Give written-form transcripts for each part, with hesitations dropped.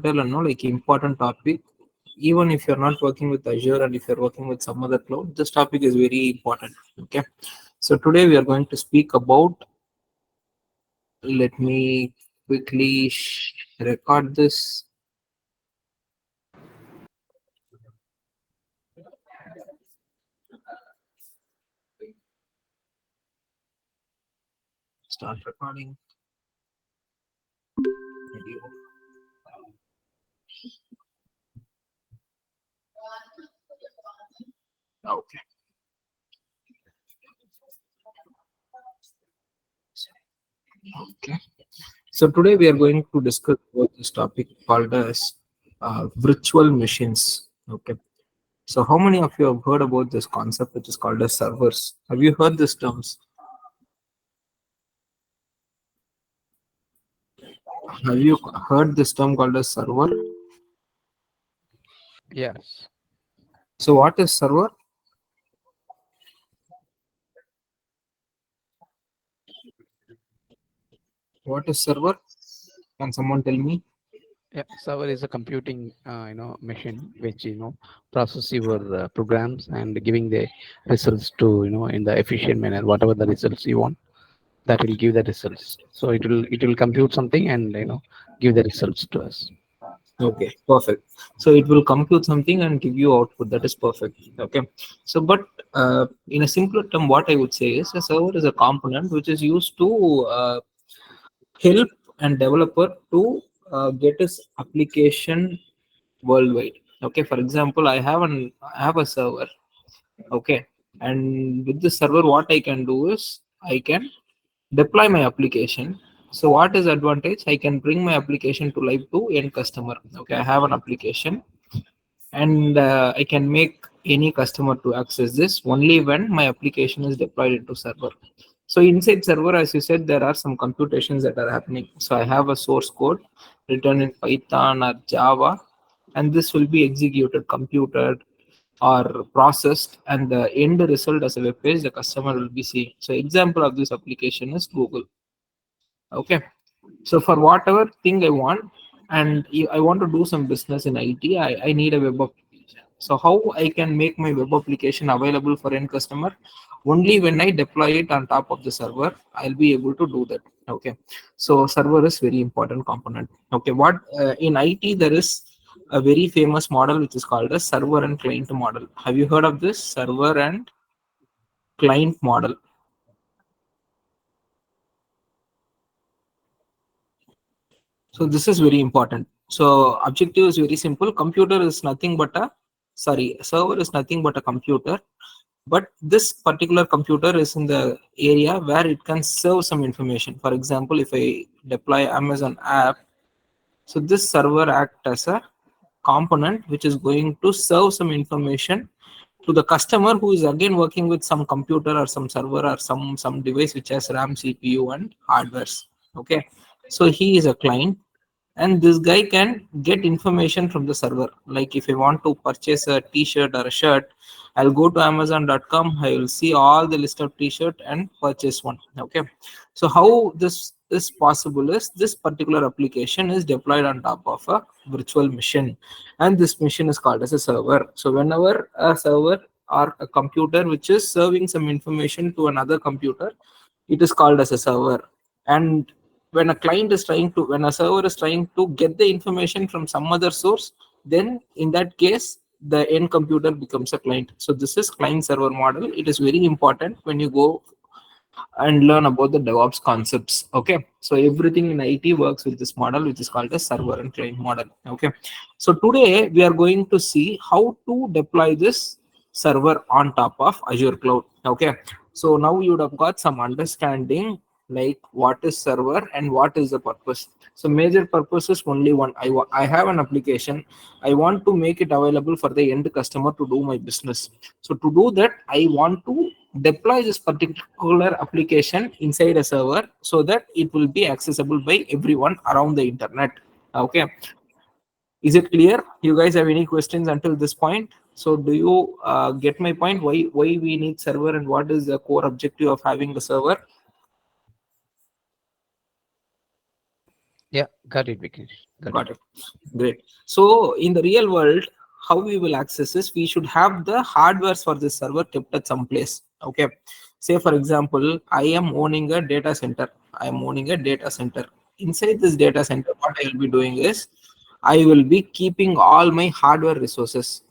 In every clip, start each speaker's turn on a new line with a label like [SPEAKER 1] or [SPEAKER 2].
[SPEAKER 1] like important topic. Even if you're not working with Azure and if you're working with some other cloud, this topic is very important. Okay. So today we are going to speak about. Let me quickly record this. Start recording. Video. Okay. Okay. So today we are going to discuss about this topic called as virtual machines. Okay. So how many of you have heard about this concept which is called as servers? Have you heard these terms? Have you heard this term called as server?
[SPEAKER 2] Yes.
[SPEAKER 1] So what is server? What is server? Can someone tell me?
[SPEAKER 2] Yeah. Server is a computing, machine which process your programs and giving the results to in the efficient manner. Whatever the results you want, that will give the results. So it will compute something and give the results to us.
[SPEAKER 1] Okay, perfect. So it will compute something and give you output. That is perfect. Okay. So, but in a simpler term, what I would say is a server is a component which is used to help and developer to get his application worldwide. Okay. For example, I have a server. Okay, and with this server what I can do is I can deploy my application. So what is advantage? I can bring my application to live to end customer. Okay, I have an application and I can make any customer to access this only when my application is deployed into server. So inside server, as you said, there are some computations that are happening. So I have a source code written in Python or Java, and this will be executed, computed, or processed, and the end result as a web page the customer will be seeing. So example of this application is Google. Okay, so for whatever thing I want, and I want to do some business in IT, I need a web application. So how I can make my web application available for end customer? Only when I deploy it on top of the server, I'll be able to do that. Okay, so server is very important component. Okay, what in IT there is a very famous model which is called a server and client model. Have you heard of this server and client model? So this is very important. So objective is very simple. Computer is nothing but a server is nothing but a computer. But this particular computer is in the area where it can serve some information. For example, if I deploy Amazon app, so this server act as a component which is going to serve some information to the customer who is again working with some computer or some server or some device which has RAM, CPU, and hardwares. Okay, so he is a client, and this guy can get information from the server. Like if I want to purchase a t-shirt or a shirt, I'll go to amazon.com, I will see all the list of t-shirt and purchase one. Okay, so how this is possible is this particular application is deployed on top of a virtual machine, and this machine is called as a server. So whenever a server or a computer which is serving some information to another computer, it is called as a server. And when a server is trying to get the information from some other source, then in that case the end computer becomes a client. So this is client server model. It is very important when you go and learn about the DevOps concepts. Okay, so everything in IT works with this model, which is called a server and client model. Okay, so today we are going to see how to deploy this server on top of Azure cloud. Okay, so now you would have got some understanding like what is server and what is the purpose. So major purpose is only one. I have an application, I want to make it available for the end customer to do my business. So to do that, I want to deploy this particular application inside a server so that it will be accessible by everyone around the internet. Okay, is it clear? You guys have any questions until this point? So do you get my point? Why we need server and what is the core objective of having the server?
[SPEAKER 2] Yeah, got it, Vikesh. Got it.
[SPEAKER 1] Got it. Great. So in the real world, how we will access this, we should have the hardwares for this server kept at some place. Okay. Say for example, I am owning a data center. I am owning a data center. Inside this data center, what I will be doing is I will be keeping all my hardware resources.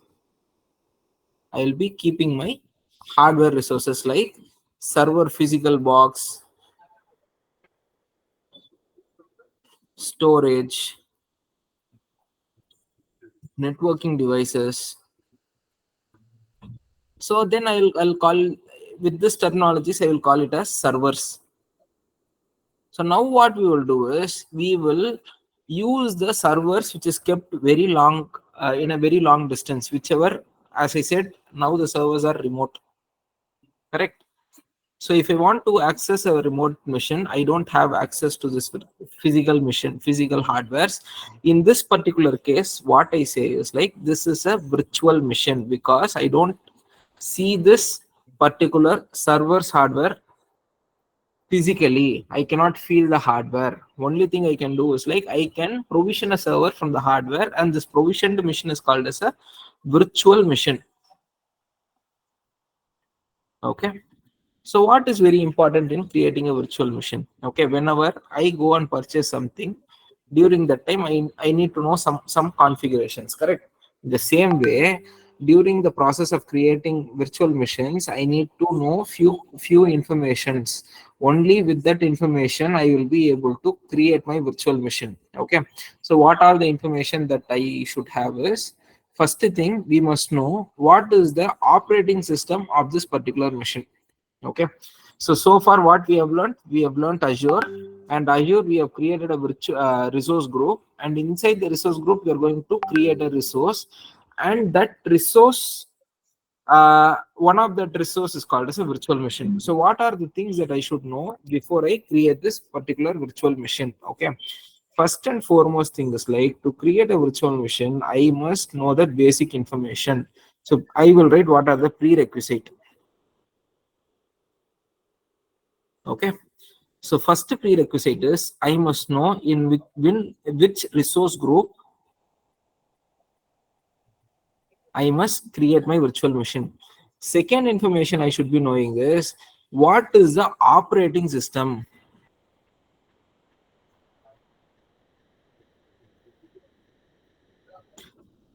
[SPEAKER 1] I will be keeping my hardware resources like server physical box, storage, networking devices. So then I'll call with this terminologies, I will call it as servers. So now what we will do is we will use the servers which is kept very long in a very long distance, whichever, as I said, now the servers are remote, correct? So if I want to access a remote machine, I don't have access to this physical machine, physical hardwares. In this particular case, what I say is like this is a virtual machine because I don't see this particular server's hardware physically. I cannot feel the hardware. Only thing I can do is like I can provision a server from the hardware, and this provisioned machine is called as a virtual machine. Okay. So what is very important in creating a virtual machine? Okay, whenever I go and purchase something, during that time I need to know some configurations, correct? The same way, during the process of creating virtual machines, I need to know few informations. Only with that information I will be able to create my virtual machine. Okay. So what are the information that I should have is, first thing we must know what is the operating system of this particular machine. Okay. So far what we have learned Azure, and Azure we have created a virtual resource group, and inside the resource group we are going to create a resource, and that resource, one of that resource is called as a virtual machine. So what are the things that I should know before I create this particular virtual machine? Okay. First and foremost thing is like, to create a virtual machine I must know the basic information. So I will write what are the prerequisite. Okay. So first prerequisite is I must know which resource group I must create my virtual machine. Second information I should be knowing is what is the operating system.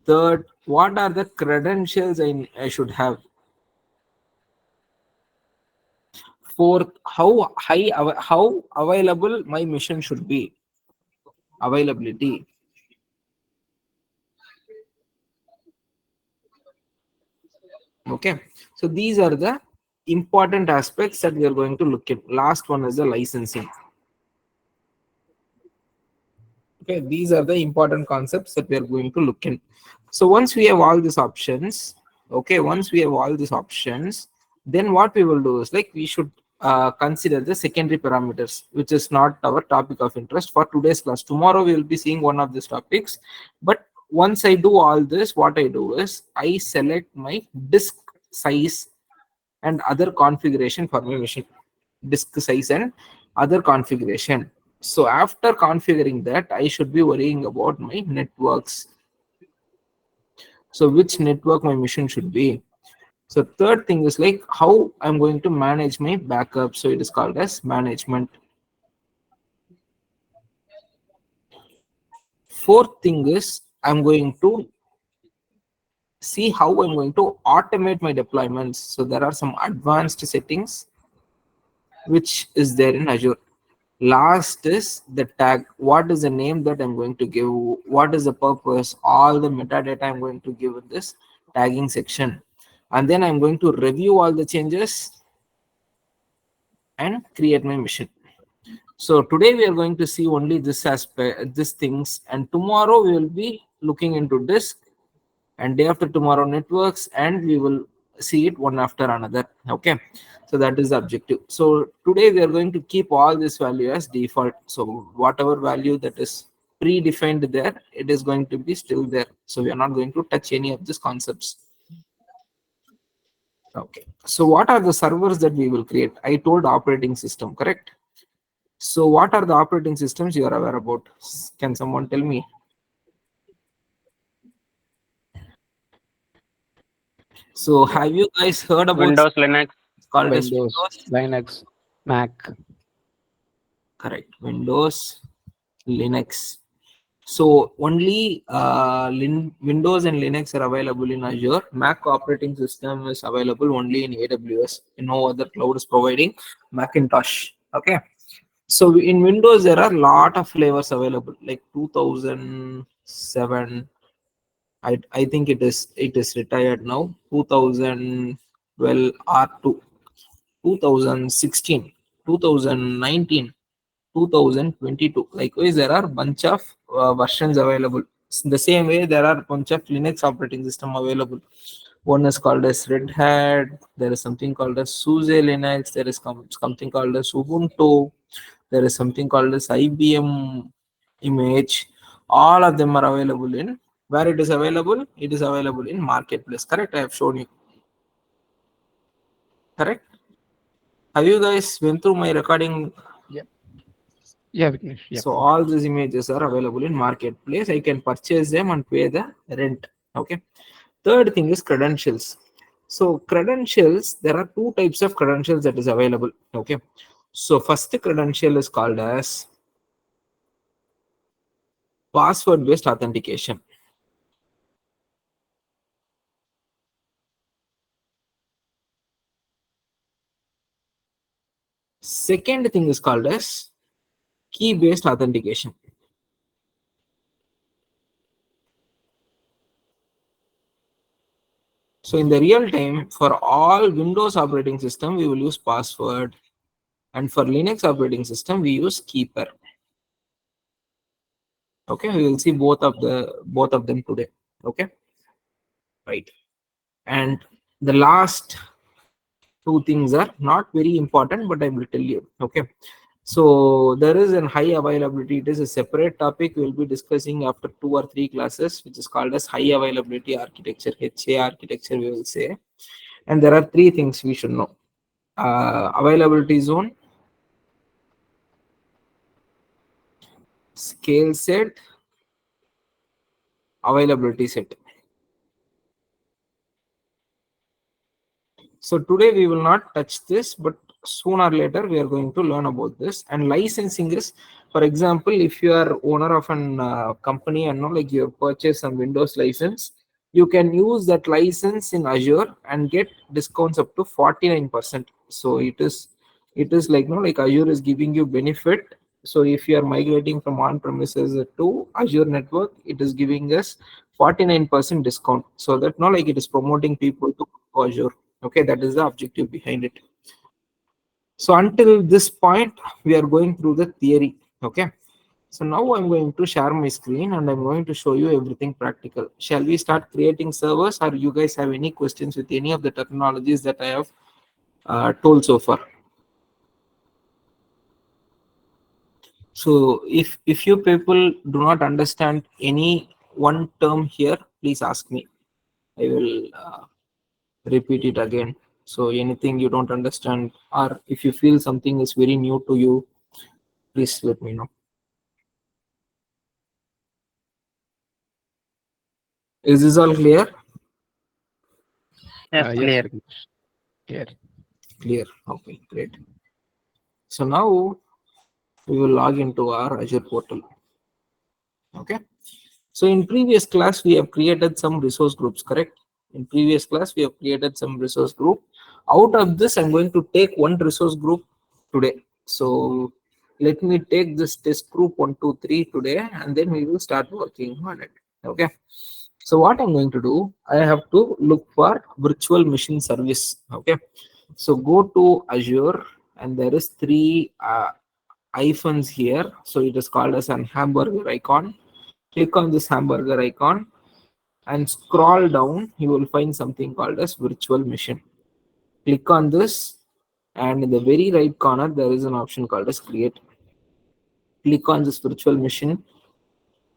[SPEAKER 1] Third, what are the credentials I should have. Fourth, how available my machine should be. Availability. Okay. So these are the important aspects that we are going to look at. Last one is the licensing. Okay, these are the important concepts that we are going to look in. So once we have all these options, okay, once we have all these options, then what we will do is like we should consider the secondary parameters, which is not our topic of interest for today's class. Tomorrow we will be seeing one of these topics. But once I do all this, what I do is I select my disk size and other configuration for my machine. Disk size and other configuration. So after configuring that, I should be worrying about my networks. So which network my machine should be. So third thing is like how I'm going to manage my backup. So it is called as management. Fourth thing is I'm going to see how I'm going to automate my deployments. So there are some advanced settings which is there in Azure. Last is the tag. What is the name that I'm going to give? What is the purpose? All the metadata I'm going to give in this tagging section. And then I'm going to review all the changes and create my mission. So today we are going to see only this aspect, these things, and tomorrow we will be looking into disk, and day after tomorrow networks, and we will see it one after another. Okay, so that is the objective. So today we are going to keep all this value as default. So whatever value that is predefined there, it is going to be still there. So we are not going to touch any of these concepts. Okay, so what are the servers that we will create? I told operating system, correct? So what are the operating systems you are aware about? Can someone tell me? So
[SPEAKER 2] Yeah.
[SPEAKER 1] have you guys heard about
[SPEAKER 3] Windows, Linux.
[SPEAKER 1] called as
[SPEAKER 2] Windows,
[SPEAKER 1] Windows?
[SPEAKER 2] Linux, Mac.
[SPEAKER 1] Correct. Windows, Linux. So only Windows and Linux are available in Azure. Mac operating system is available only in AWS. No other cloud is providing Macintosh. Okay. So in Windows there are a lot of flavors available, like 2007. I think it is retired now. 2012 R2, 2016, 2019, 2022. Likewise, there are bunch of versions available. The same way, there are bunch of Linux operating system available. One is called as Red Hat. There is something called as SUSE Linux. There is something called as Ubuntu. There is something called as IBM Image. All of them are available in where it is available. It is available in marketplace. Correct? I have shown you. Correct? Have you guys went through my recording?
[SPEAKER 2] Yep. Yeah, Vignesh. Yep.
[SPEAKER 1] So all these images are available in marketplace. I can purchase them and pay the rent. Okay. Third thing is credentials. So credentials, there are two types of credentials that is available. Okay. So first credential is called as password based authentication. Second thing is called as key based authentication. So in the real time, for all Windows operating system, we will use password, and for Linux operating system, we use keeper. Okay, we will see both of them today. Okay, right. And the last two things are not very important, but I will tell you. Okay, so there is a high availability. It is a separate topic we'll be discussing after 2 or 3 classes, which is called as high availability architecture, HA architecture, we will say. And there are three things we should know: availability zone, scale set, availability set. So today we will not touch this, but sooner or later we are going to learn about this. And licensing is, for example, if you are owner of an company and like you have purchased some Windows license, you can use that license in Azure and get discounts up to 49%. So it is like like Azure is giving you benefit. So if you are migrating from on-premises to Azure network, it is giving us 49% discount. So that like it is promoting people to Azure. Okay, that is the objective behind it. So until this point we are going through the theory. Okay, so now I'm going to share my screen and I'm going to show you everything practical. Shall we start creating servers, or you guys have any questions with any of the technologies that I have told so far? So if you people do not understand any one term here, please ask me. I will repeat it again. So anything you don't understand, or if you feel something is very new to you, please let me know. Is this all clear?
[SPEAKER 3] Yes,
[SPEAKER 2] Yes,
[SPEAKER 3] clear.
[SPEAKER 2] Vignesh. Clear.
[SPEAKER 1] Clear. Okay, great. So now we will log into our Azure portal. Okay. So in previous class, we have created some resource groups, correct? In previous class, we have created some resource group. Out of this, I'm going to take one resource group today. So let me take this test group 1, 2, 3 today, and then we will start working on it. Okay. So what I'm going to do, I have to look for virtual machine service. Okay. So go to Azure, and there is three icons here. So it is called as an hamburger icon. Click on this hamburger icon and scroll down. You will find something called as virtual machine. Click on this, and in the very right corner there is an option called as create. Click on this virtual machine,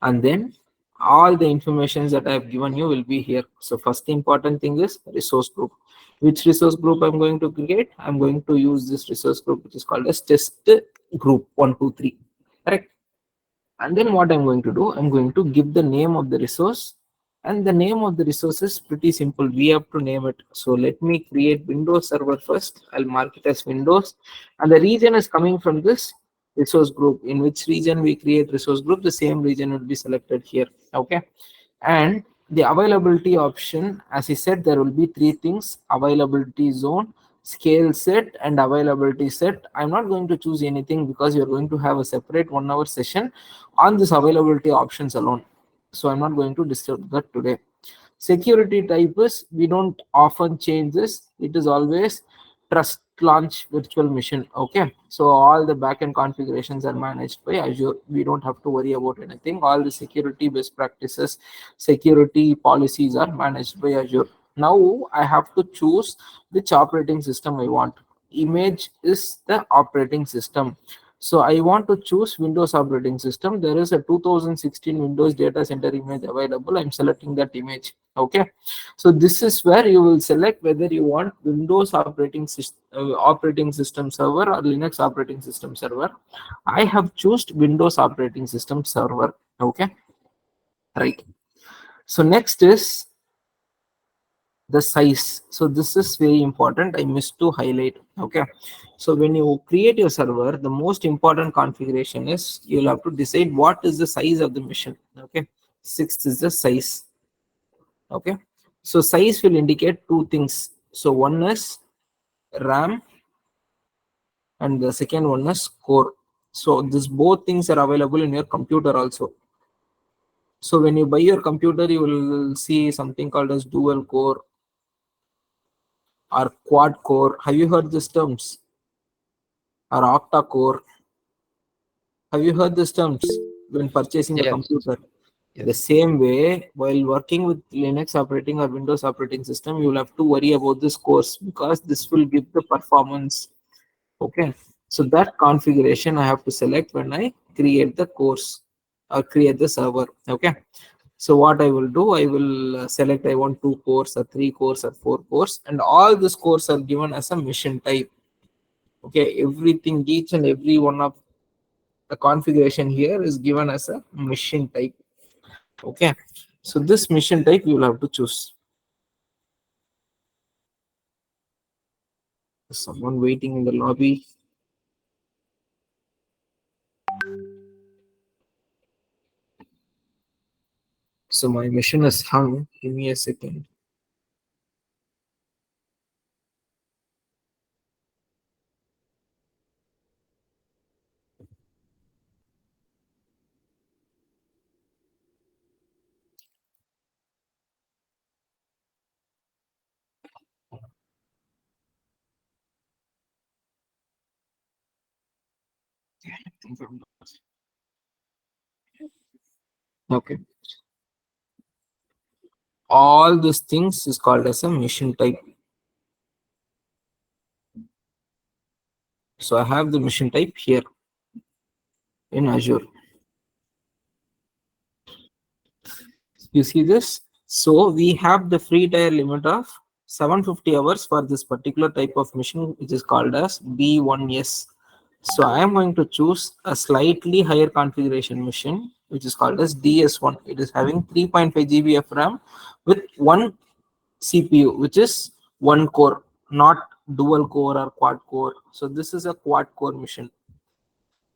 [SPEAKER 1] and then all the information that I have given you will be here. So first important thing is resource group. Which resource group I'm going to create? I'm going to use this resource group which is called as test group 123. Correct. And then what I'm going to do, I'm going to give the name of the resource, and the name of the resource is pretty simple. We have to name it. So let me create Windows server first. I'll mark it as Windows, and the region is coming from this resource group. In which region we create resource group, the same region will be selected here. Okay. And the availability option, as I said, there will be three things: availability zone, scale set, and availability set. I'm not going to choose anything because you're going to have a separate 1 hour session on this availability options alone. So I'm not going to disturb that today. Security type is, we don't often change this. It is always trust launch virtual machine. Okay, so all the backend configurations are managed by Azure. We don't have to worry about anything. All the security best practices, security policies are managed by Azure. Now I have to choose which operating system I want. Image is the operating system. So I want to choose Windows operating system. There is a 2016 Windows data center image available. I'm selecting that image. Okay. So this is where you will select whether you want Windows operating system server or Linux operating system server. I have chosen Windows operating system server. Okay. Right. So next is the size. So this is very important. I missed to highlight. Okay. So when you create your server, the most important configuration is you'll have to decide what is the size of the machine. Okay. Sixth is the size. Okay. So size will indicate two things. So one is RAM and the second one is core. So this both things are available in your computer also. So when you buy your computer, you will see something called as dual core or quad core. Have you heard these terms? Or octa core. Have you heard these terms when purchasing a
[SPEAKER 2] Yes.
[SPEAKER 1] computer? The
[SPEAKER 2] Yes.
[SPEAKER 1] same way, while working with Linux operating or Windows operating system, you will have to worry about this course because this will give the performance. Okay, so that configuration I have to select when I create the course or create the server. Okay, so what I will do, I will select I want 2 cores or 3 cores or 4 cores, and all these cores are given as a mission type. Okay, everything, each and every one of the configuration here is given as a mission type. Okay, so this mission type you will have to choose. Someone waiting in the lobby. So my mission is hung. Give me a second. Okay, all these things is called as a mission type. So I have the mission type here in Azure. You see this? So we have the free tier limit of 750 hours for this particular type of mission, which is called as B1S. So I am going to choose a slightly higher configuration mission, which is called as DS1. It is having 3.5 GB of RAM with one CPU, which is one core, not dual core or quad core. So this is a quad core mission.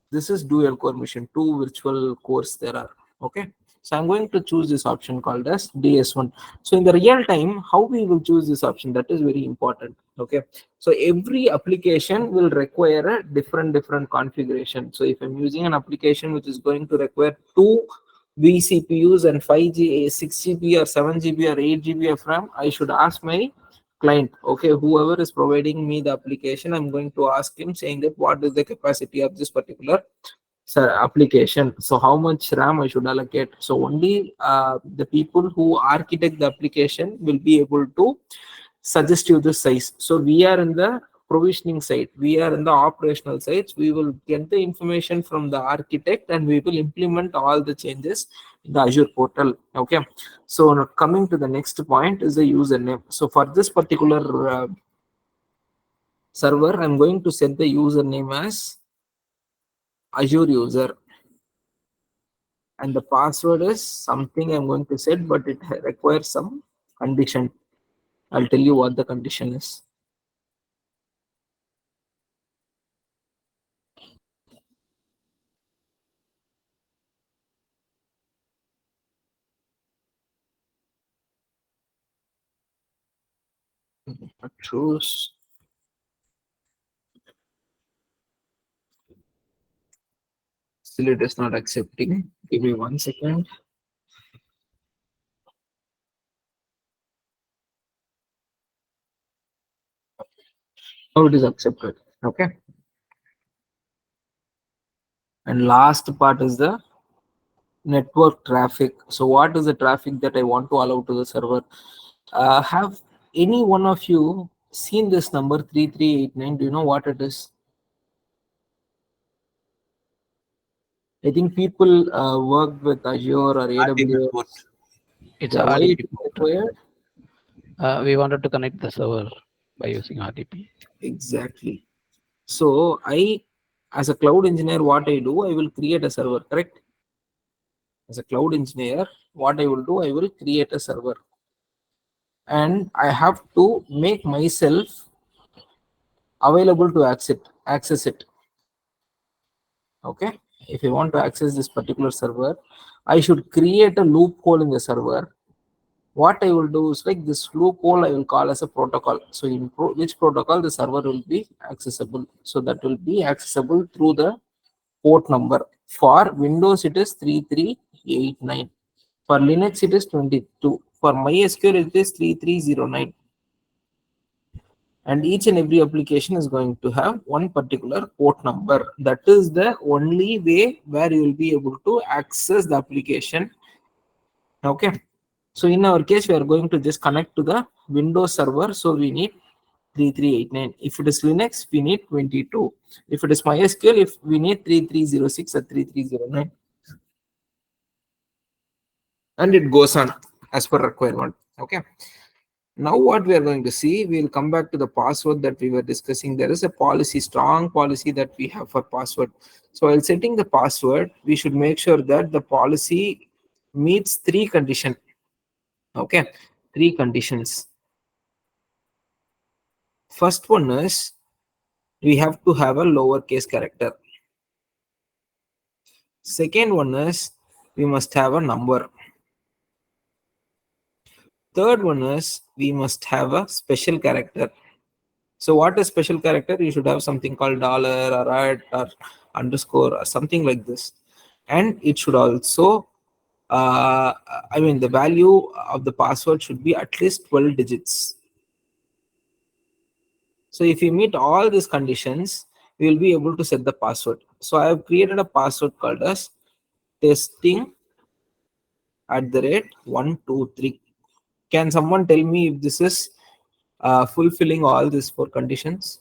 [SPEAKER 1] This is dual core mission, two virtual cores there are. Okay, so I'm going to choose this option called as DS1. So in the real time, how we will choose this option, that is very important. Okay, so every application will require a different configuration. So if I'm using an application which is going to require two vCPUs and 5G 6 GB or 7 GB or 8 GB of RAM, I should ask my client. Okay, whoever is providing me the application, I'm going to ask him saying that what is the capacity of this particular application, so how much RAM I should allocate. So only the people who architect the application will be able to suggest you the size. So we are in the provisioning side, we are in the operational sides. We will get the information from the architect and we will implement all the changes in the Azure portal. Okay, so now coming to the next point is the username. So for this particular server, I'm going to set the username as Azure user, and the password is something I'm going to set, but it requires some condition. I'll tell you what the condition is. Choose. Still, it is not accepting. Give me 1 second. Now it is accepted. Okay. And last part is the network traffic. So, what is the traffic that I want to allow to the server? Have any one of you seen this number 3389? Do you know what it is? I think people work with Azure or
[SPEAKER 3] RDP port.
[SPEAKER 1] AWS.
[SPEAKER 2] It's
[SPEAKER 1] Yeah,
[SPEAKER 2] a
[SPEAKER 1] why it
[SPEAKER 2] RDP
[SPEAKER 1] is
[SPEAKER 2] port.
[SPEAKER 1] required?
[SPEAKER 2] We wanted to connect the server by using RDP.
[SPEAKER 1] Exactly. So I, as a cloud engineer, what I do, I will create a server, correct? As a cloud engineer, what I will do, I will create a server. And I have to make myself available to access it. Okay. If I want to access this particular server, I should create a loophole in the server. What I will do is like this loophole I will call as a protocol. So in which protocol the server will be accessible. So that will be accessible through the port number. For Windows it is 3389. For Linux it is 22. For MySQL it is 3309. And each and every application is going to have one particular port number. That is the only way where you will be able to access the application. Okay. So in our case, we are going to just connect to the Windows server. So we need 3389. If it is Linux, we need 22. If it is MySQL, if we need 3306 or 3309. And it goes on as per requirement. Okay. Now what we are going to see, we will come back to the password that we were discussing. There is a policy, strong policy that we have for password. So while setting the password, we should make sure that the policy meets three conditions. Okay, three conditions. First one is we have to have a lowercase character. Second one is we must have a number. Third one is we must have a special character. So what is special character? You should have something called dollar or at or underscore or something like this. And it should also, I mean, the value of the password should be at least 12 digits. So if you meet all these conditions, we will be able to set the password. So I have created a password called as testing@123. Can someone tell me if this is fulfilling all these four conditions?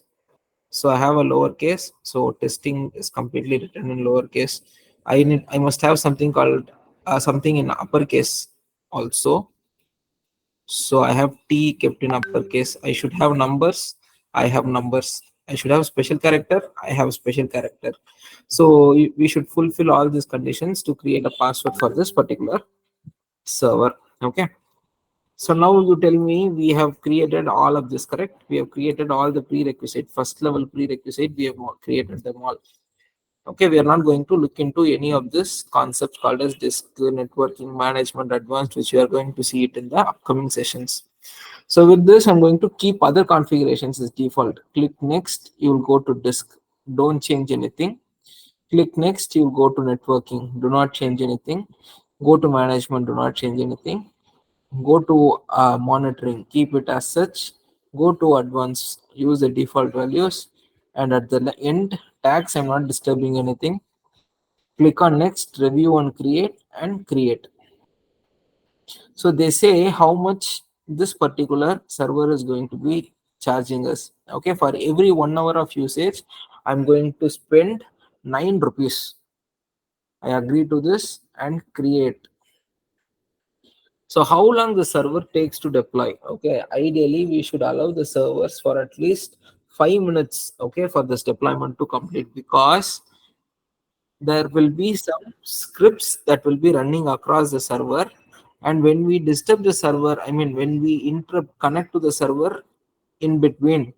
[SPEAKER 1] So I have a lowercase. So testing is completely written in lowercase. I must have something called something in uppercase also. So I have T kept in uppercase. I should have numbers. I have numbers. I should have special character. I have special character. So we should fulfill all these conditions to create a password for this particular server. Okay. So now you tell me we have created all of this, correct? We have created all the prerequisite, first level prerequisite. We have created them all. Okay, we are not going to look into any of this concepts called as disk networking management advanced, which we are going to see it in the upcoming sessions. So with this, I'm going to keep other configurations as default. Click next, you will go to disk. Don't change anything. Click next, you will go to networking. Do not change anything. Go to management. Do not change anything. Go to monitoring. Keep it as such. Go to advanced. Use the default values. And at the end, tags, I'm not disturbing anything. Click on next, review and create, and create. So they say how much this particular server is going to be charging us. Okay, for every 1 hour of usage, I'm going to spend 9 rupees. I agree to this and create. So how long the server takes to deploy? Okay, ideally we should allow the servers for at least 5 minutes. Okay, for this deployment to complete, because there will be some scripts that will be running across the server, and when we disturb the server, I mean when we interrupt connect to the server in between,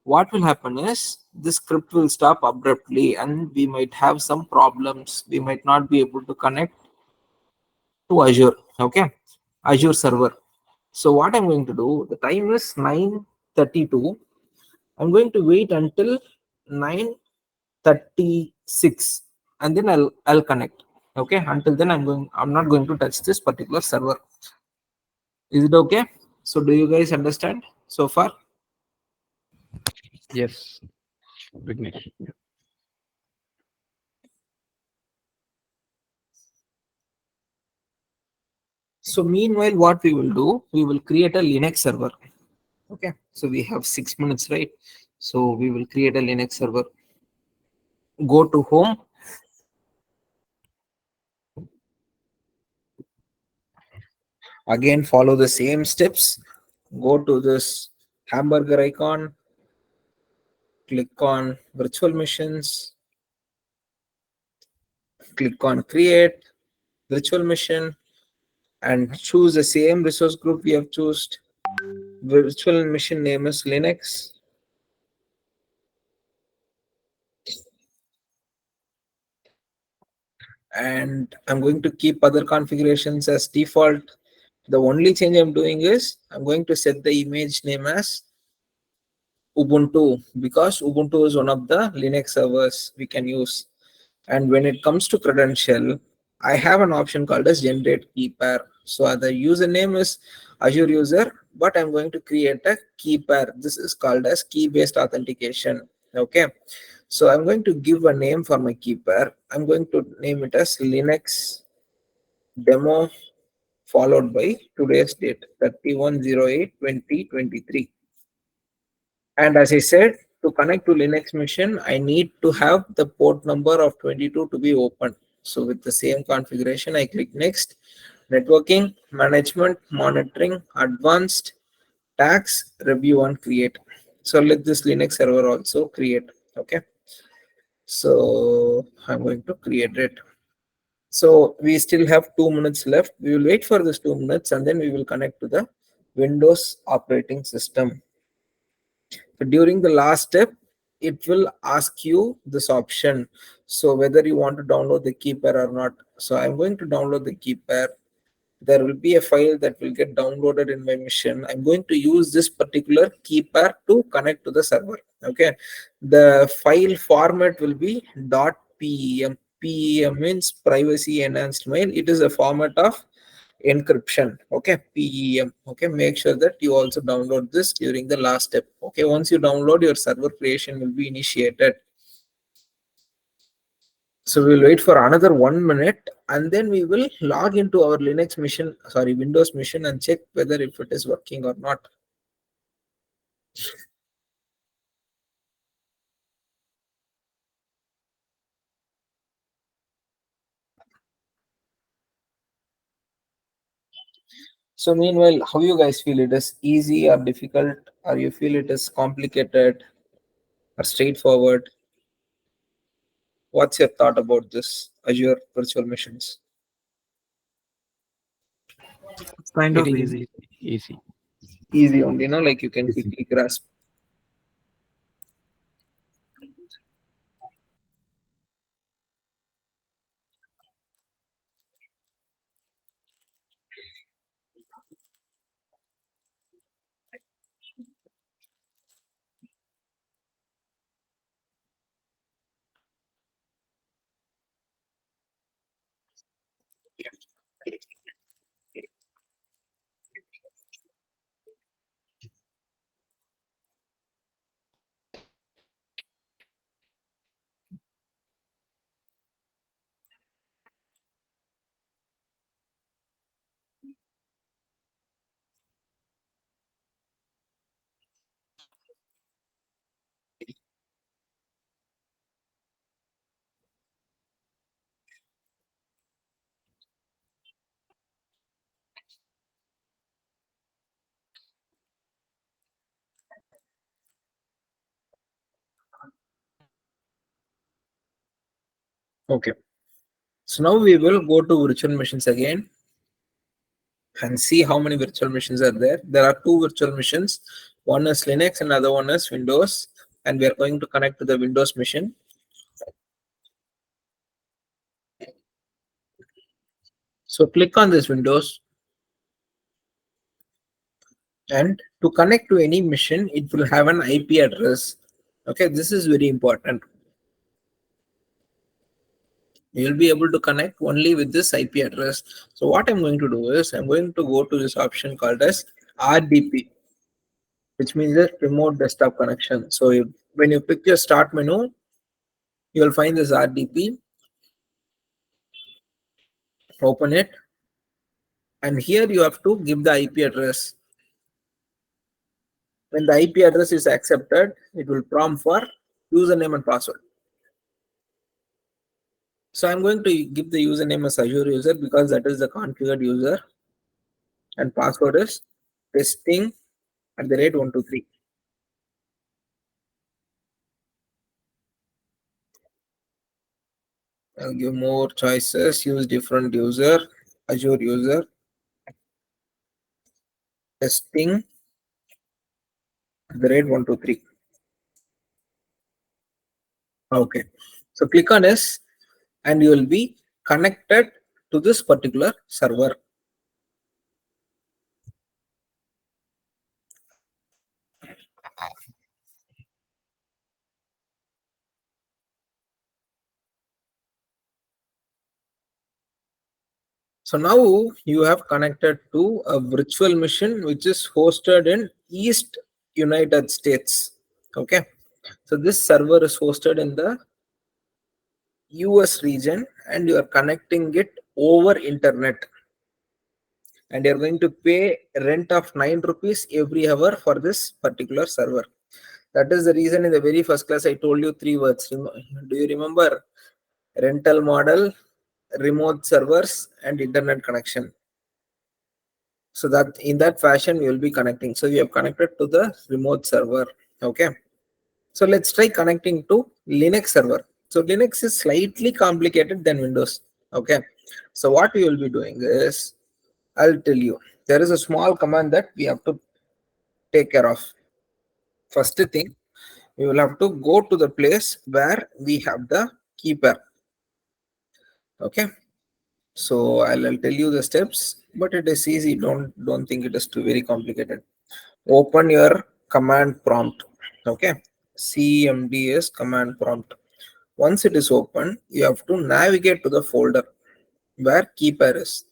[SPEAKER 1] what will happen is the script will stop abruptly and we might have some problems. We might not be able to connect to Azure. Okay, Azure server. So what I'm going to do, the time is 9:32. I'm going to wait until 9:36 and then I'll connect. Okay, until then I'm not going to touch this particular server. Is it okay? So do you guys understand so far?
[SPEAKER 2] Yes, Vignesh.
[SPEAKER 1] So meanwhile, what we will do, we will create a Linux server. Okay, so we have 6 minutes, right? So we will create a Linux server. Go to home. Again, follow the same steps. Go to this hamburger icon, click on virtual machines, click on create virtual machine, and choose the same resource group we have chosen. Virtual machine name is Linux, and I'm going to keep other configurations as default. The only change I'm doing is I'm going to set the image name as Ubuntu, because Ubuntu is one of the Linux servers we can use. And when it comes to credential, I have an option called as generate key pair. So the username is Azure user, but I'm going to create a key pair. This is called as key based authentication. Okay. So I'm going to give a name for my key pair. I'm going to name it as Linux demo followed by today's date 31/08/2023. And as I said, to connect to Linux machine, I need to have the port number of 22 to be open. So with the same configuration, I click next. Networking, management, monitoring, advanced, tax, review and create. So let this Linux server also create. Okay. So I'm going to create it. So we still have 2 minutes left. We will wait for this 2 minutes and then we will connect to the Windows operating system. During the last step, it will ask you this option, so whether you want to download the key pair or not. So I'm going to download the key pair. There will be a file that will get downloaded in my machine. I'm going to use this particular key pair to connect to the server. Okay, the file format will be .pem. Pem means privacy enhanced mail. It is a format of encryption. Okay, PEM. Okay, make sure that you also download this during the last step. Okay, once you download, your server creation will be initiated. So we'll wait for another 1 minute and then we will log into our Linux machine, sorry, Windows machine, and check whether if it is working or not. So meanwhile, how you guys feel? It is easy or difficult, or you feel it is complicated or straightforward? What's your thought about this Azure virtual machines?
[SPEAKER 3] It's kind
[SPEAKER 2] It
[SPEAKER 3] of
[SPEAKER 2] is
[SPEAKER 3] easy.
[SPEAKER 2] easy.
[SPEAKER 1] Easy only, like you can
[SPEAKER 2] Easy.
[SPEAKER 1] quickly grasp. Okay. So now we will go to virtual machines again and see how many virtual machines are there. There are two virtual machines. One is Linux and other one is Windows. And we are going to connect to the Windows machine. So click on this Windows, and to connect to any machine, it will have an IP address. Okay, this is very important. You'll be able to connect only with this IP address. So what I'm going to do is I'm going to go to this option called as RDP, which means the remote desktop connection. So when you pick your start menu, you'll find this RDP, open it, and here you have to give the IP address. When the IP address is accepted, it will prompt for username and password. So I'm going to give the username as Azure user because that is the configured user, and password is testing@123. I'll give more choices, use different user, Azure user, testing@123. Okay. So click on this and you will be connected to this particular server. So now you have connected to a virtual machine which is hosted in East United States. Okay. So this server is hosted in the US region and you are connecting it over internet, and you're going to pay rent of 9 rupees every hour for this particular server. That is the reason in the very first class I told you three words. Do you remember? Rental model, remote servers, and internet connection. So that in that fashion we will be connecting. So we have connected to the remote server. Okay. So let's try connecting to Linux server. So Linux is slightly complicated than Windows. Okay. So what we will be doing is, I'll tell you, there is a small command that we have to take care of. First thing, we will have to go to the place where we have the keeper. Okay. So I'll tell you the steps, but it is easy. Don't think it is too very complicated. Open your command prompt. Okay. CMD is command prompt. Once it is open, you have to navigate to the folder where keeper is.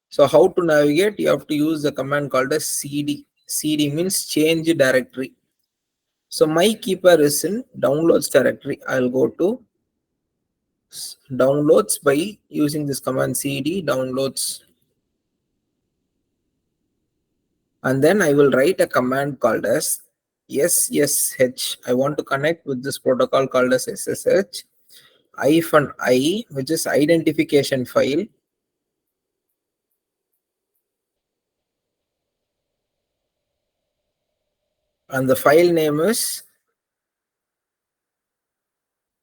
[SPEAKER 1] So how to navigate? You have to use the command called as CD. CD means change directory. So my keeper is in downloads directory. I'll go to downloads by using this command CD downloads. And then I will write a command called as SSH. I want to connect with this protocol called as SSH -I, which is identification file. And the file name is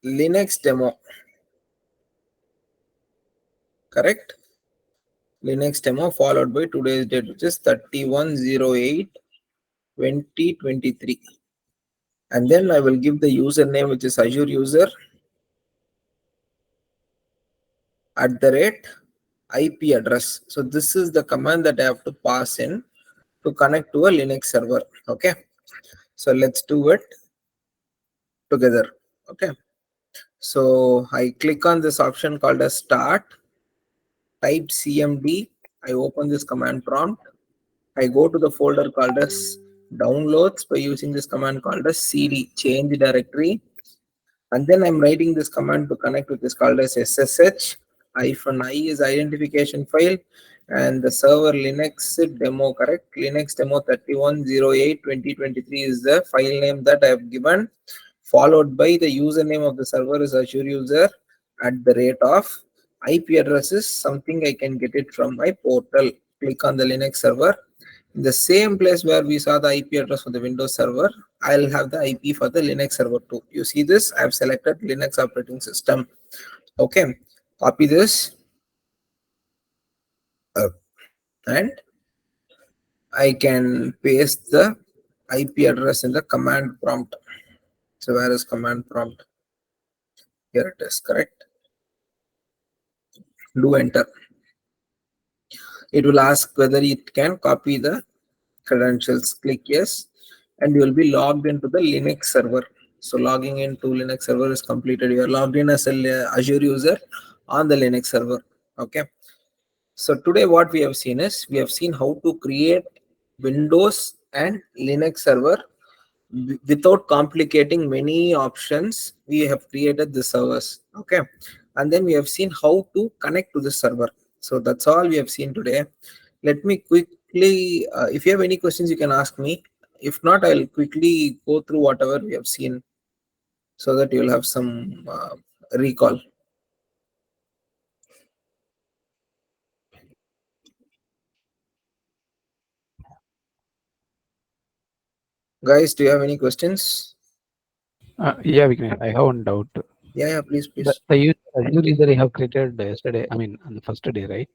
[SPEAKER 1] Linux demo. Correct? Linux demo followed by today's date, which is 31/08/2023. And then I will give the username, which is Azure user @IP address. So this is the command that I have to pass in to connect to a Linux server. Okay. So let's do it together. Okay. So I click on this option called as start, type CMD. I open this command prompt. I go to the folder called as downloads by using this command called as CD, change directory. And then I'm writing this command to connect with this called as SSH -I is identification file, and the server Linux demo, correct? Linux demo 31/08/2023 is the file name that I have given, followed by the username of the server is Azure user @ IP address is something I can get it from my portal. Click on the Linux server In the same place where we saw the IP address for the Windows server, I'll have the IP for the Linux server too. You see this? I've selected Linux operating system. Okay, copy this and I can paste the IP address in the command prompt. So where is command prompt? Here it is, correct? Do enter. It will ask whether it can copy the credentials. Click yes, and you will be logged into the Linux server. So logging into Linux server is completed. You are logged in as a Azure user on the Linux server. Okay. So today what we have seen is we have seen how to create Windows and Linux server without complicating many options. We have created the servers. Okay. And then we have seen how to connect to the server. So that's all we have seen today. Let me quickly, if you have any questions, you can ask me. If not, I'll quickly go through whatever we have seen so that you'll have some recall. Guys, do you have any questions?
[SPEAKER 2] Yeah, Vignesh, I have one doubt.
[SPEAKER 1] Yeah, yeah, please,
[SPEAKER 2] The
[SPEAKER 1] please.
[SPEAKER 2] the Azure user you have created yesterday, I mean, on the first day, right?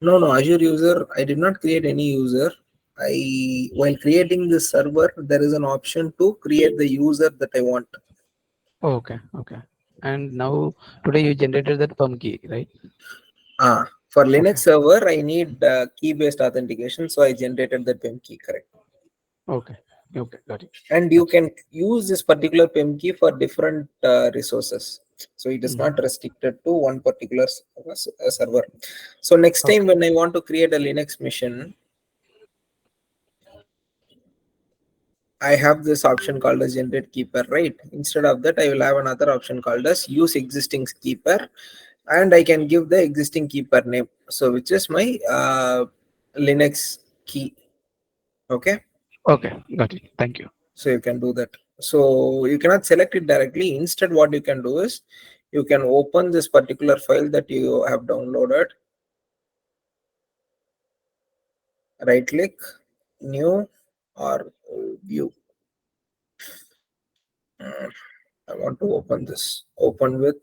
[SPEAKER 1] No, no, Azure user, I did not create any user. While creating the server, there is an option to create the user that I want.
[SPEAKER 2] Okay, okay. And now today you generated that perm key, right?
[SPEAKER 1] For Linux
[SPEAKER 2] Okay,
[SPEAKER 1] server, I need key-based authentication, so I generated the PIM key, correct.
[SPEAKER 2] okay, okay. Got it.
[SPEAKER 1] And you
[SPEAKER 2] That's
[SPEAKER 1] can use this particular PIM key for different resources. So it is
[SPEAKER 2] mhm.
[SPEAKER 1] not restricted to one particular server. So next time
[SPEAKER 2] Okay,
[SPEAKER 1] when I want to create a Linux machine, I have this option called as generate keeper, right? Instead of that, I will have another option called as use existing keeper, and I can give the existing keeper name. So which is my Linux key. Okay,
[SPEAKER 2] okay. Got it. Thank you.
[SPEAKER 1] so you can do that. So you cannot select it directly. Instead, what you can do is you can open this particular file that you have downloaded. Right click, new, or view. Mm, I want to open this. Open with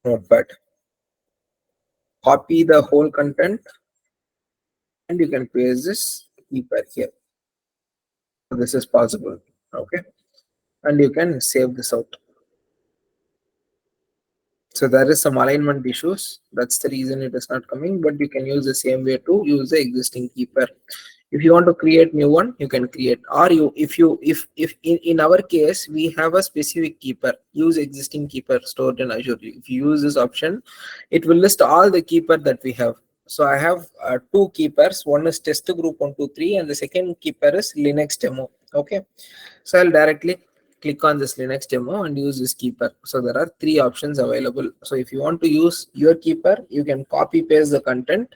[SPEAKER 1] Notepad. Copy the whole content and you can paste this keeper here. This is possible. Okay, and you can save this out. So there is some alignment issues. That's the reason it is not coming, but you can use the same way to use the existing keeper. If you want to create new one, you can create. Or you if in our case we have a specific keeper, use existing keeper stored in Azure. If you use this option, it will list all the keeper that we have. So I have two keepers. One is test group 123 and the second keeper is Linux demo. Okay, so I'll directly click on this Linux demo and use this keeper. So there are three options available. So if you want to use your keeper, you can copy paste the content.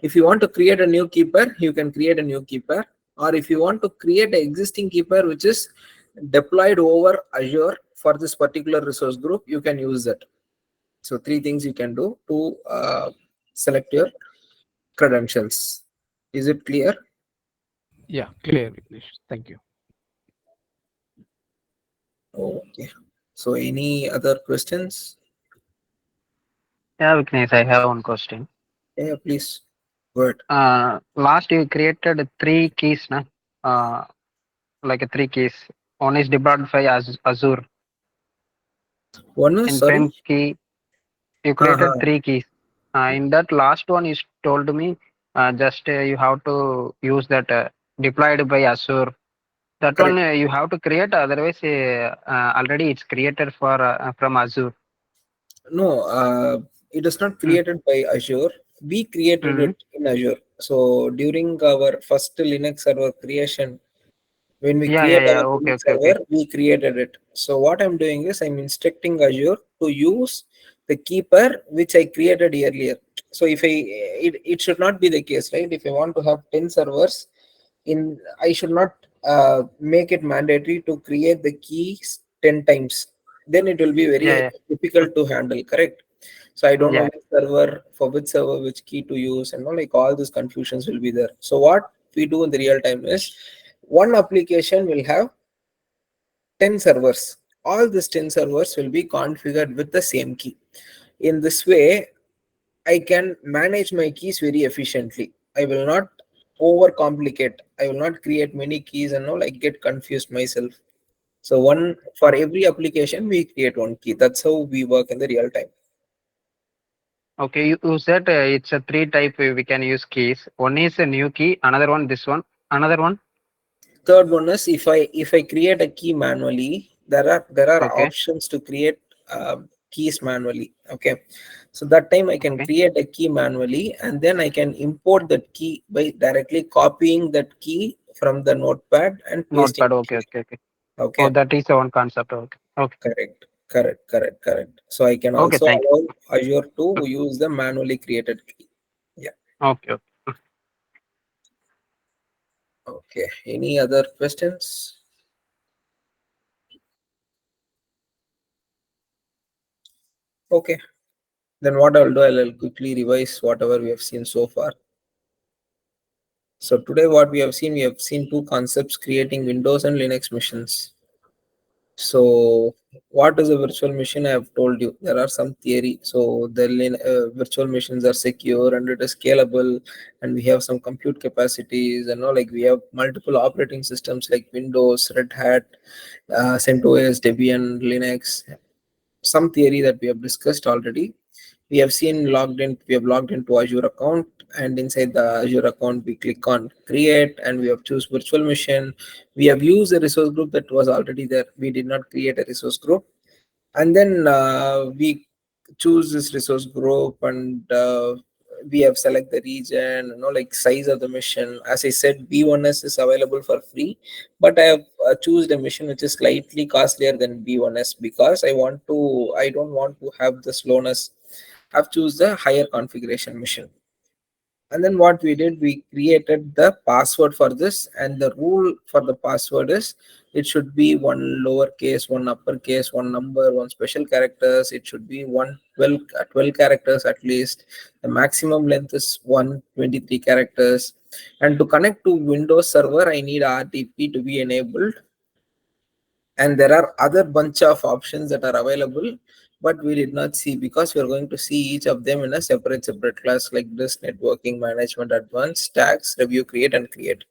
[SPEAKER 1] If you want to create a new keeper, you can create a new keeper. Or if you want to create an existing keeper which is deployed over Azure for this particular resource group, you can use that. So three things you can do to select your credentials. Is it clear?
[SPEAKER 2] Yeah, clear, Vignesh. Thank you.
[SPEAKER 1] Okay. So any other questions?
[SPEAKER 3] Yeah, Vignesh, I have one question.
[SPEAKER 1] Yeah, please. Go ahead.
[SPEAKER 3] Last you created three keys, na? Uh, like a three keys. One is deployed by Azure.
[SPEAKER 1] One is
[SPEAKER 3] In
[SPEAKER 1] sorry.
[SPEAKER 3] PIM key, you created
[SPEAKER 1] Uh-huh.
[SPEAKER 3] three keys. In that last one, you told me just you have to use that deployed by Azure. That one
[SPEAKER 1] Correct.
[SPEAKER 3] you have to create. Otherwise, already it's created for from Azure.
[SPEAKER 1] No, it is not
[SPEAKER 3] Mm.
[SPEAKER 1] created by Azure. We created
[SPEAKER 3] Mm-hmm.
[SPEAKER 1] it in Azure. So during our first Linux server creation, when we
[SPEAKER 3] Yeah, yeah,
[SPEAKER 1] create
[SPEAKER 3] yeah.
[SPEAKER 1] our
[SPEAKER 3] Okay,
[SPEAKER 1] Linux
[SPEAKER 3] okay, okay.
[SPEAKER 1] server, we created it. So what I'm doing is I'm instructing Azure to use the keeper which I created earlier. So if it should not be the case, right? If I want to have 10 servers, I should not make it mandatory to create the keys 10 times. Then it will be very
[SPEAKER 3] Yeah, yeah.
[SPEAKER 1] difficult to handle, correct? So I don't know
[SPEAKER 3] Yeah.
[SPEAKER 1] which server, for which server which key to use, and all, like all these confusions will be there. So what we do in the real time is, one application will have 10 servers. All these 10 servers will be configured with the same key. In this way, I can manage my keys very efficiently. I will not overcomplicate. I will not create many keys and all, like get confused myself. So one for
[SPEAKER 3] O-
[SPEAKER 1] every application, we create one key. That's how we work in the real time.
[SPEAKER 3] Okay, you said it's a three type we can use keys. One is a new key, another one this one, another one.
[SPEAKER 1] Third one is, if I create a key manually, there are
[SPEAKER 3] Okay,
[SPEAKER 1] options to create keys manually. Okay, so that time I can
[SPEAKER 3] okay.
[SPEAKER 1] create a key manually, and then I can import that key by directly copying that key from the notepad and pasting
[SPEAKER 3] Notepad.
[SPEAKER 1] it
[SPEAKER 3] Okay,
[SPEAKER 1] here.
[SPEAKER 3] okay, okay. Oh,
[SPEAKER 1] Okay,
[SPEAKER 3] that is the one concept. Okay, okay,
[SPEAKER 1] correct. So I can
[SPEAKER 3] okay.
[SPEAKER 1] also
[SPEAKER 3] Thank
[SPEAKER 1] allow Azure
[SPEAKER 3] you.
[SPEAKER 1] to use the manually created key. Yeah.
[SPEAKER 3] Okay, okay.
[SPEAKER 1] Okay. Any other questions? Okay. Then what I'll do, I'll quickly revise whatever we have seen so far. So today what we have seen two concepts: creating Windows and Linux machines. So what is a virtual machine? I have told you there are some theory. So the virtual machines are secure and it is scalable, and we have some compute capacities, and all, like we have multiple operating systems like Windows, Red Hat, CentOS, Debian, Linux. Some theory that we have discussed already. We have logged into Azure account, and inside the Azure account we click on create, and we have choose virtual machine. We have used a resource group that was already there. We did not create a resource group. And then we choose this resource group, and we have select the region, like size of the mission. As I said, B1S is available for free, but I have choose a mission which is slightly costlier than B1S, because I don't want to have the slowness. I've choose the higher configuration mission. And then what we did, we created the password for this, and the rule for the password is, it should be one lowercase, one uppercase, one number, one special characters. It should be 12 characters at least. The maximum length is 123 characters. And to connect to Windows server, I need RTP to be enabled. And there are other bunch of options that are available, but we did not see, because we are going to see each of them in a separate class, like this: networking, management, advanced, tags, review, create, and create.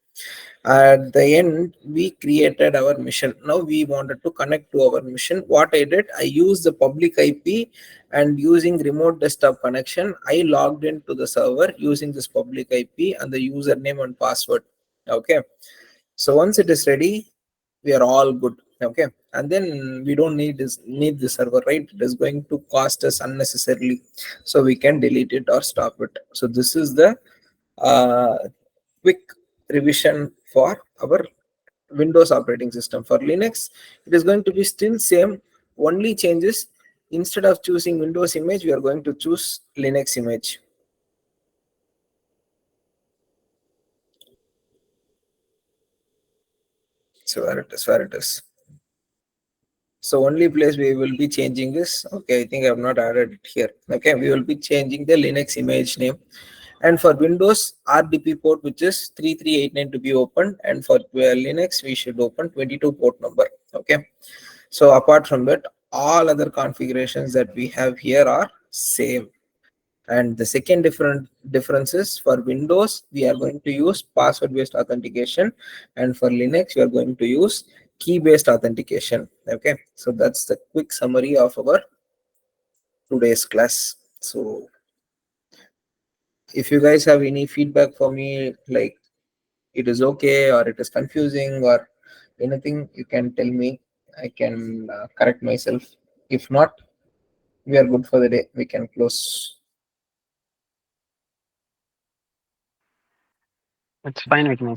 [SPEAKER 1] At the end, we created our mission. Now we wanted to connect to our mission. What I did, I used the public IP, and using remote desktop connection, I logged into the server using this public IP and the username and password. Okay, so once it is ready, we are all good. Okay, and then we don't need the server, right? It is going to cost us unnecessarily, so we can delete it or stop it. So this is the uh, quick revision for our Windows operating system. For Linux, it is going to be still same. Only changes, instead of choosing Windows image, we are going to choose Linux image. So where it is. So only place we will be changing this. Okay, I think I have not added it here. Okay, we will be changing the Linux image name. And for Windows, RDP port, which is 3389 to be opened. And for Linux, we should open 22 port number. Okay. So apart from that, all other configurations that we have here are same. And the second difference is, for Windows, we are going to use password-based authentication, and for Linux, we are going to use key-based authentication. Okay, so that's the quick summary of our today's class. So if you guys have any feedback for me, like it is okay or it is confusing or anything, you can tell me. I can correct myself. If not, we are good for the day. We can close.
[SPEAKER 3] It's fine with me.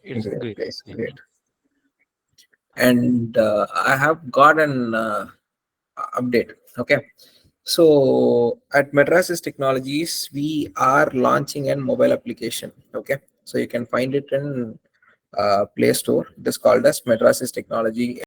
[SPEAKER 2] It's
[SPEAKER 1] Great,
[SPEAKER 2] great.
[SPEAKER 1] guys.
[SPEAKER 2] Thank
[SPEAKER 1] Great. And I have got an update. Okay, so at Madras's Technologies, we are launching an mobile application. Okay, so you can find it in Play Store. It is called as Madras's Technology